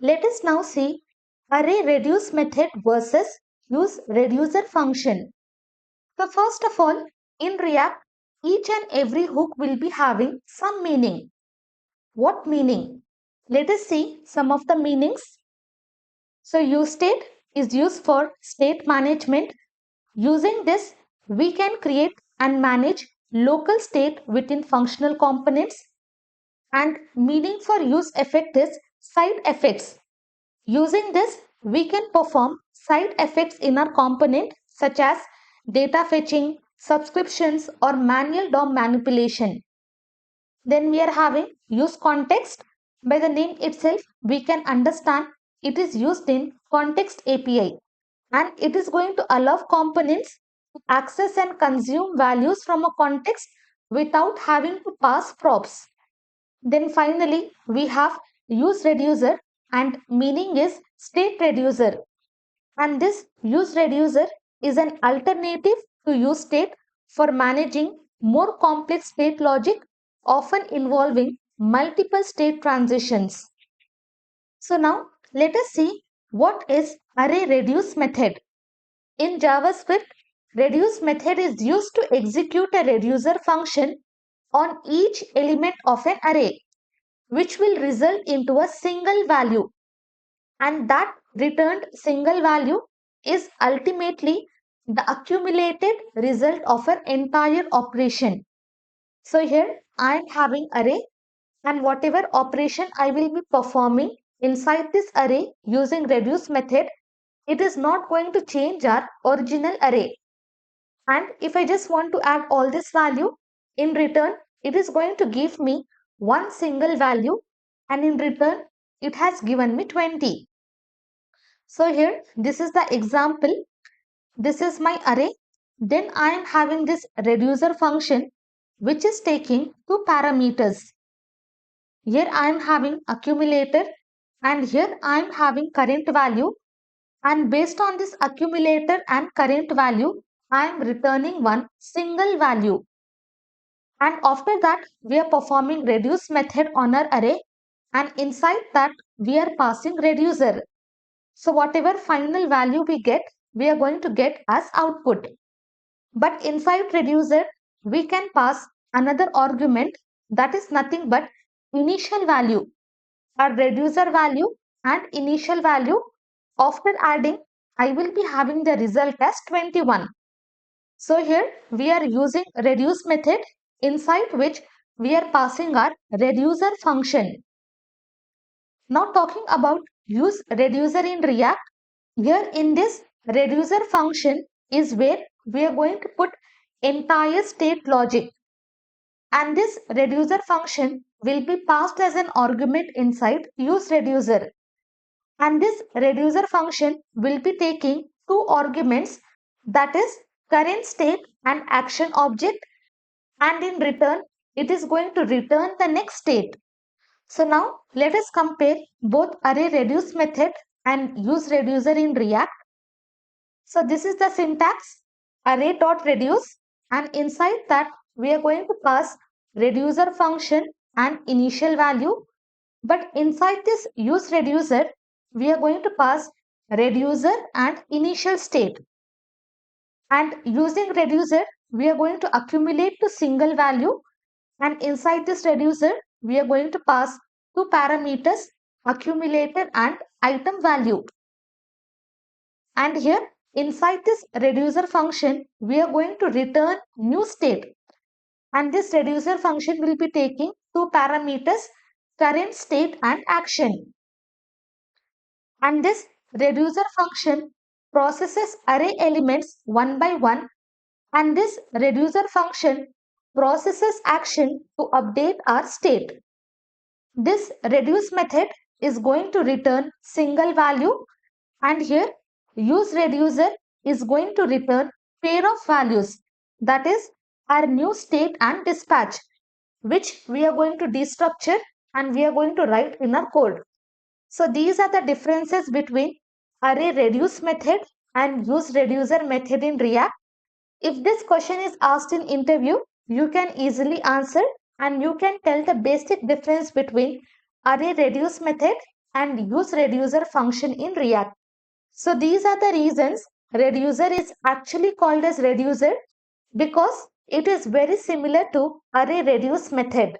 Let us now see array reduce method versus use reducer function. So first of all, in React, each and every hook will be having some meaning. What meaning? Let us see some of the meanings. So useState is used for state management. Using this, we can create and manage local state within functional components. And meaning for use effect is side effects. Using this, we can perform side effects in our component such as data fetching, subscriptions or manual DOM manipulation. Then we are having use context. By the name itself, we can understand it is used in context API and it is going to allow components to access and consume values from a context without having to pass props. Then finally, we have use reducer and meaning is state reducer. And this use reducer is an alternative to use state for managing more complex state logic, often involving multiple state transitions. So now let us see what is array reduce method. In JavaScript, reduce method is used to execute a reducer function on each element of an array, which will result into a single value, and that returned single value is ultimately the accumulated result of an entire operation. So here I am having array and whatever operation I will be performing inside this array using reduce method, it is not going to change our original array. And if I just want to add all this value, in return, it is going to give me one single value and in return, it has given me 20. So here, this is the example. This is my array. Then I am having this reducer function, which is taking two parameters. Here I am having accumulator and here I am having current value. And based on this accumulator and current value, I am returning one single value. And after that, we are performing reduce method on our array. And inside that, we are passing reducer. So whatever final value we get, we are going to get as output. But inside reducer, we can pass another argument that is nothing but initial value. Our reducer value and initial value, after adding, I will be having the result as 21. So here we are using reduce method inside which we are passing our reducer function. Now talking about use reducer in React, here in this reducer function is where we are going to put entire state logic. And this reducer function will be passed as an argument inside use reducer. And this reducer function will be taking two arguments, that is current state and action object, and in return it is going to return the next state. So now let us compare both array reduce method and use reducer in React. So this is the syntax array.reduce, and inside that we are going to pass reducer function and initial value. But inside this use reducer, we are going to pass reducer and initial state. And using reducer, we are going to accumulate to single value. And inside this reducer, we are going to pass two parameters, accumulator and item value. And here inside this reducer function, we are going to return new state. And this reducer function will be taking two parameters, current state and action. And this reducer function processes array elements one by one, and this reducer function processes action to update our state. This reduce method is going to return single value, and here use reducer is going to return pair of values, that is our new state and dispatch, which we are going to destructure and we are going to write in our code. So these are the differences between array reduce method and use reducer method in React. If this question is asked in interview, you can easily answer and you can tell the basic difference between array reduce method and useReducer function in React. So these are the reasons reducer is actually called as reducer, because it is very similar to array reduce method.